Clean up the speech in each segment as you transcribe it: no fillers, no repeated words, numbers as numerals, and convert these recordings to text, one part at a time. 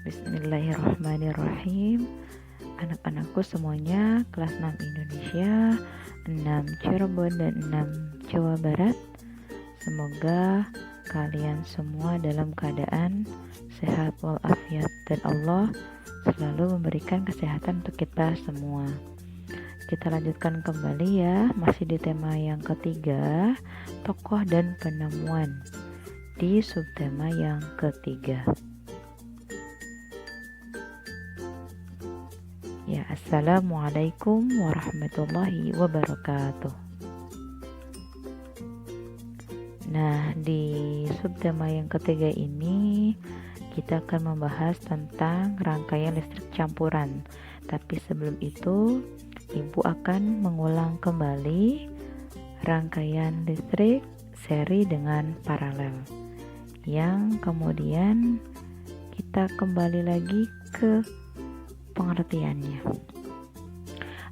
Bismillahirrahmanirrahim. Anak-anakku semuanya kelas 6 Indonesia, 6 Cirebon dan 6 Jawa Barat. Semoga kalian semua dalam keadaan sehat walafiat dan Allah selalu memberikan kesehatan untuk kita semua. Kita lanjutkan kembali ya, masih di tema yang ketiga, tokoh dan penemuan, di subtema yang ketiga. Ya, assalamualaikum warahmatullahi wabarakatuh. Nah, di subtema yang ketiga ini kita akan membahas tentang rangkaian listrik campuran. Tapi sebelum itu, Ibu akan mengulang kembali rangkaian listrik seri dengan paralel, yang kemudian kita kembali lagi ke pengertiannya.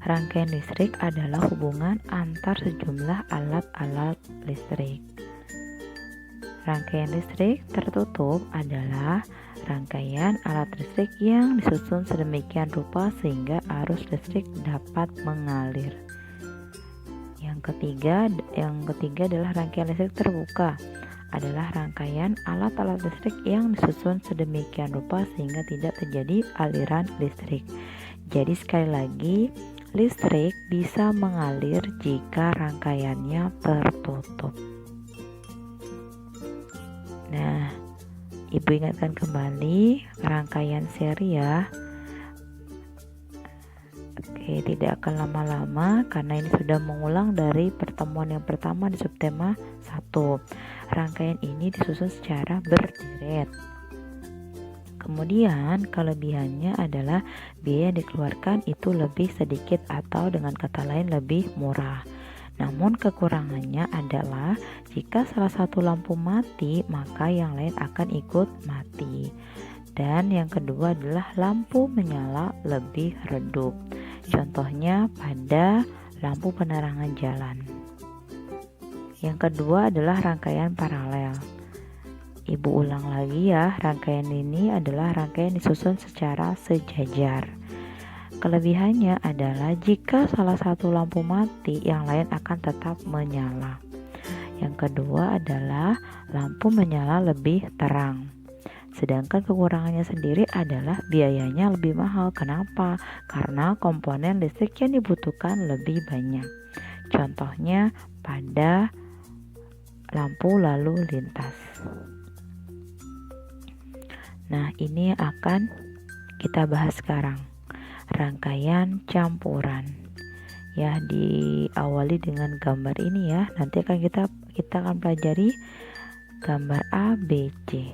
Rangkaian listrik adalah hubungan antar sejumlah alat-alat listrik. Rangkaian listrik tertutup adalah rangkaian alat listrik yang disusun sedemikian rupa sehingga arus listrik dapat mengalir. Yang ketiga adalah rangkaian listrik terbuka, adalah rangkaian alat-alat listrik yang disusun sedemikian rupa sehingga tidak terjadi aliran listrik. Jadi sekali lagi, listrik bisa mengalir jika rangkaiannya tertutup. Nah, Ibu ingatkan kembali rangkaian seri ya. Oke, tidak akan lama-lama karena ini sudah mengulang dari pertemuan yang pertama di subtema 1. Rangkaian ini disusun secara berderet. Kemudian kelebihannya adalah biaya yang dikeluarkan itu lebih sedikit atau dengan kata lain lebih murah. Namun kekurangannya adalah jika salah satu lampu mati, maka yang lain akan ikut mati. Dan yang kedua adalah lampu menyala lebih redup. Contohnya pada lampu penerangan jalan. Yang kedua adalah rangkaian paralel. Ibu ulang lagi ya, rangkaian ini adalah rangkaian disusun secara sejajar. Kelebihannya adalah jika salah satu lampu mati, yang lain akan tetap menyala. Yang kedua adalah lampu menyala lebih terang. Sedangkan kekurangannya sendiri adalah biayanya lebih mahal. Kenapa? Karena komponen listrik yang dibutuhkan lebih banyak. Contohnya pada lampu lalu lintas. Nah, ini akan kita bahas sekarang. Rangkaian campuran. Ya, diawali dengan gambar ini ya. Nanti akan kita akan pelajari gambar A, B, C.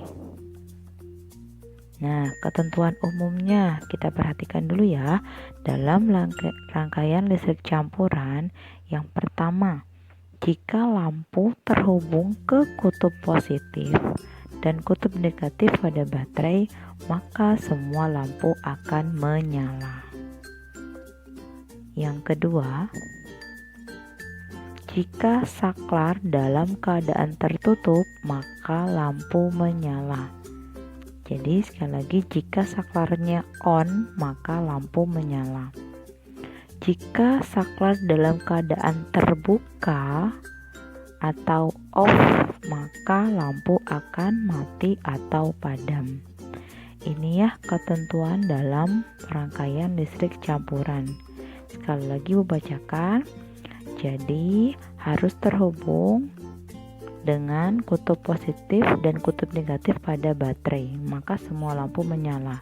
Nah, ketentuan umumnya kita perhatikan dulu ya. Dalam rangkaian listrik campuran, yang pertama, jika lampu terhubung ke kutub positif dan kutub negatif pada baterai, maka semua lampu akan menyala. Yang kedua, jika saklar dalam keadaan tertutup, maka lampu menyala. Jadi sekali lagi, jika saklarnya on, maka lampu menyala. Jika saklar dalam keadaan terbuka atau off, maka lampu akan mati atau padam. Ini ya ketentuan dalam rangkaian listrik campuran. Sekali lagi Ibu bacakan. Jadi harus terhubung dengan kutub positif dan kutub negatif pada baterai, maka semua lampu menyala.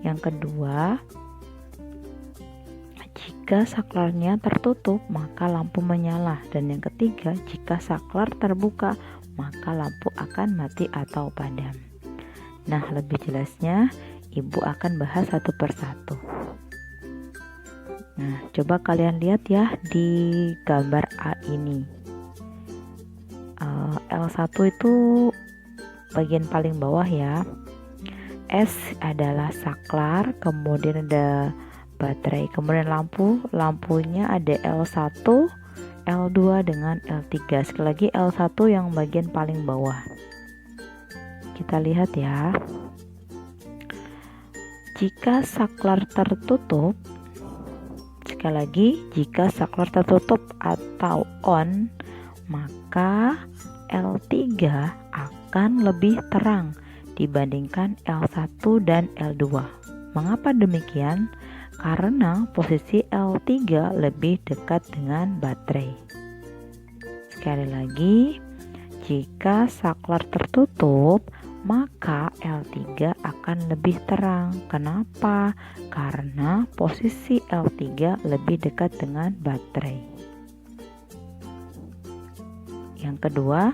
Yang kedua, jika saklarnya tertutup, maka lampu menyala. Dan yang ketiga, jika saklar terbuka, maka lampu akan mati atau padam. Nah, lebih jelasnya Ibu akan bahas satu persatu. Nah, coba kalian lihat ya di gambar A ini. L1 itu bagian paling bawah ya. S adalah saklar, kemudian ada baterai, kemudian lampunya ada L1, L2 dengan L3. Sekali lagi L1 yang bagian paling bawah. Kita lihat ya. jika saklar tertutup, sekali lagi, jika saklar tertutup atau on, maka L3 akan lebih terang dibandingkan L1 dan L2. Mengapa demikian? Karena posisi L3 lebih dekat dengan baterai. Sekali lagi, jika saklar tertutup, maka L3 akan lebih terang. Kenapa? Karena posisi L3 lebih dekat dengan baterai. Yang kedua,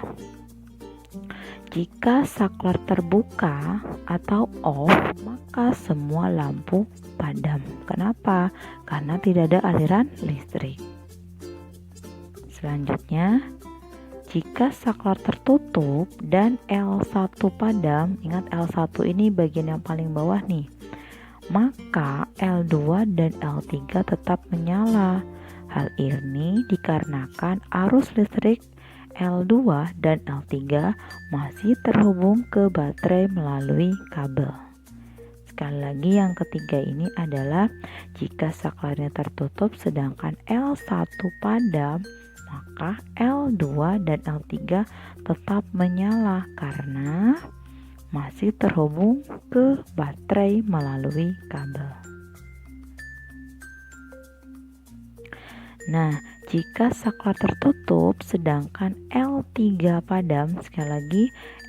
jika saklar terbuka atau off, maka semua lampu padam. Kenapa? Karena tidak ada aliran listrik. Selanjutnya, jika saklar tertutup dan L1 padam, ingat L1 ini bagian yang paling bawah nih, maka L2 dan L3 tetap menyala. Hal ini dikarenakan arus listrik L2 dan L3 masih terhubung ke baterai melalui kabel. Sekali lagi, yang ketiga ini adalah jika saklarnya tertutup sedangkan L1 padam, maka L2 dan L3 tetap menyala karena masih terhubung ke baterai melalui kabel. Nah, jika saklar tertutup sedangkan L3 padam, sekali lagi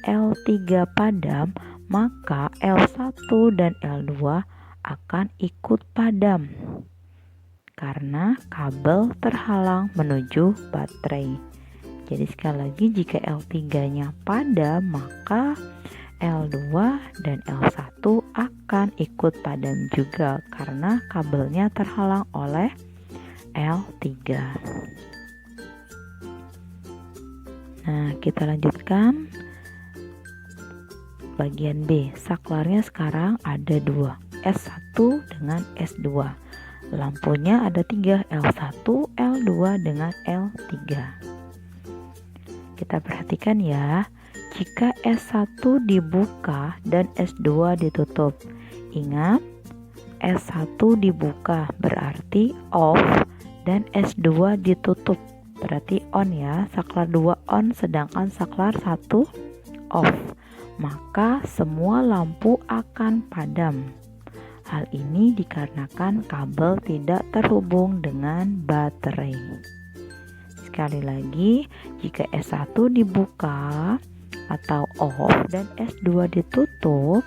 L3 padam, maka L1 dan L2 akan ikut padam karena kabel terhalang menuju baterai. Jadi sekali lagi, jika L3-nya padam, maka L2 dan L1 akan ikut padam juga karena kabelnya terhalang oleh L3. Nah, kita lanjutkan bagian B. Saklarnya sekarang ada dua, S1 dengan S2. Lampunya ada 3, L1, L2 dengan L3. Kita perhatikan ya, jika S1 dibuka dan S2 ditutup. Ingat, S1 dibuka berarti off dan S2 ditutup berarti on ya. Saklar 2 on sedangkan saklar 1 off. Maka semua lampu akan padam. Hal ini dikarenakan kabel tidak terhubung dengan baterai. Sekali lagi, jika S1 dibuka atau off dan S2 ditutup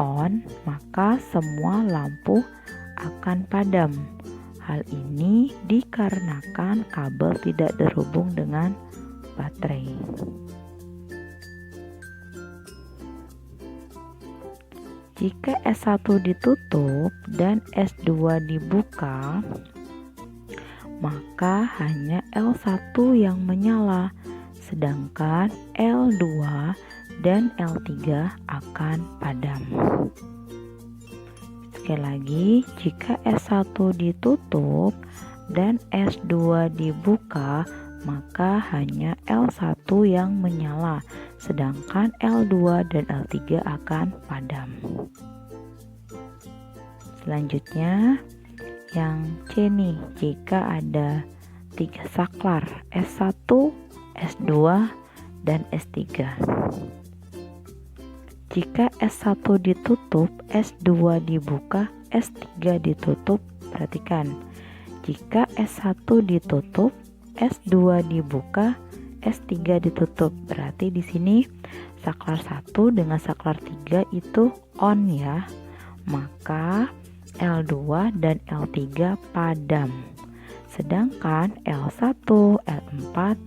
on, maka semua lampu akan padam. Hal ini dikarenakan kabel tidak terhubung dengan baterai. Jika S1 ditutup dan S2 dibuka, maka hanya L1 yang menyala, sedangkan L2 dan L3 akan padam. Sekali lagi, jika S1 ditutup dan S2 dibuka, maka hanya L1 yang menyala, sedangkan L2 dan L3 akan padam. Selanjutnya, yang C nih, jika ada 3 saklar, S1, S2, dan S3. Jika S1 ditutup, S2 dibuka, S3 ditutup. Perhatikan, jika S1 ditutup, S2 dibuka, S3 ditutup. Berarti di sini saklar 1 dengan saklar 3 itu on ya. Maka L2 dan L3 padam. Sedangkan L1, L4,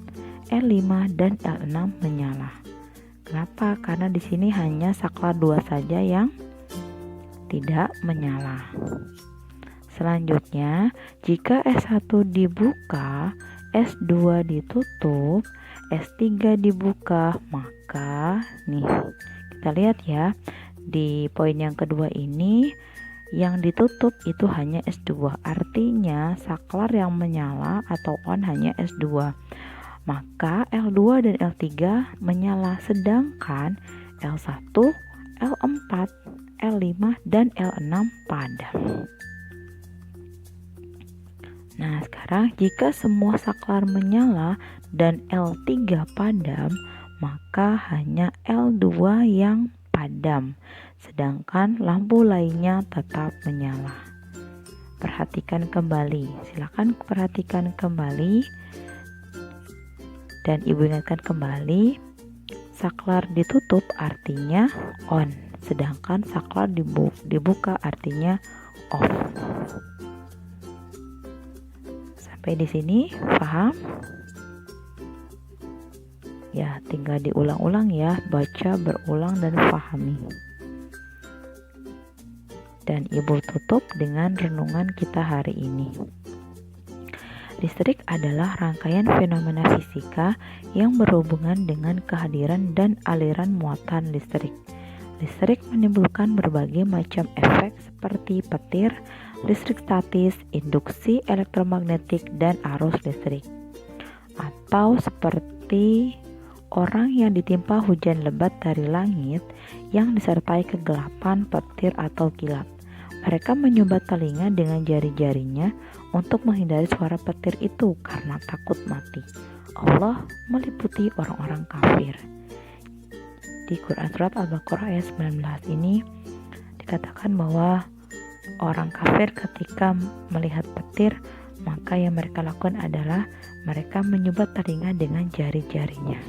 L5 dan L6 menyala. Kenapa? Karena di sini hanya saklar 2 saja yang tidak menyala. Selanjutnya, jika S1 dibuka, S2 ditutup, S3 dibuka, maka nih kita lihat ya, di poin yang kedua ini yang ditutup itu hanya S2. Artinya saklar yang menyala atau on hanya S2. Maka L2 dan L3 menyala, sedangkan L1, L4, L5 dan L6 padam. Nah, sekarang jika semua saklar menyala dan L3 padam, maka hanya L2 yang padam, sedangkan lampu lainnya tetap menyala. Perhatikan kembali, silakan perhatikan kembali, dan ibu ingatkan kembali, saklar ditutup artinya on, sedangkan saklar dibuka artinya off. Sampai di sini paham? Ya, tinggal diulang-ulang ya, baca, berulang, dan pahami. Dan ibu tutup dengan renungan kita hari ini. Listrik adalah rangkaian fenomena fisika yang berhubungan dengan kehadiran dan aliran muatan listrik. Listrik menimbulkan berbagai macam efek seperti petir, listrik statis, induksi elektromagnetik, dan arus listrik. Atau seperti orang yang ditimpa hujan lebat dari langit yang disertai kegelapan, petir, atau kilat. Mereka menyumbat telinga dengan jari-jarinya untuk menghindari suara petir itu karena takut mati. Allah meliputi orang-orang kafir. Di Quran Surat Al-Baqarah ayat 19 ini dikatakan bahwa orang kafir ketika melihat petir, maka yang mereka lakukan adalah mereka menyumbat telinga dengan jari-jarinya.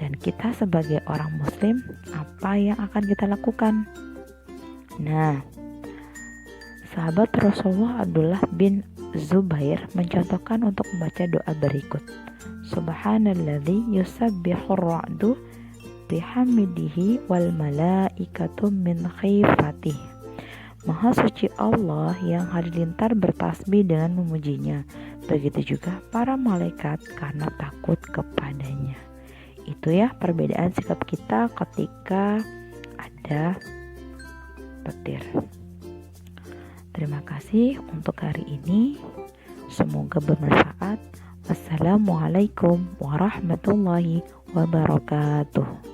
Dan kita sebagai orang muslim, apa yang akan kita lakukan? Nah, sahabat Rasulullah Abdullah bin Zubair mencontohkan untuk membaca doa berikut. Subhanalladzi yusabbihur ra'du bihamidihi wal malaikatu min khifatih. Maha suci Allah yang halilintar bertasbih dengan memujinya. Begitu juga para malaikat karena takut kepadanya. Itu ya perbedaan sikap kita ketika ada petir. Terima kasih untuk hari ini. Semoga bermanfaat. Wassalamualaikum warahmatullahi wabarakatuh.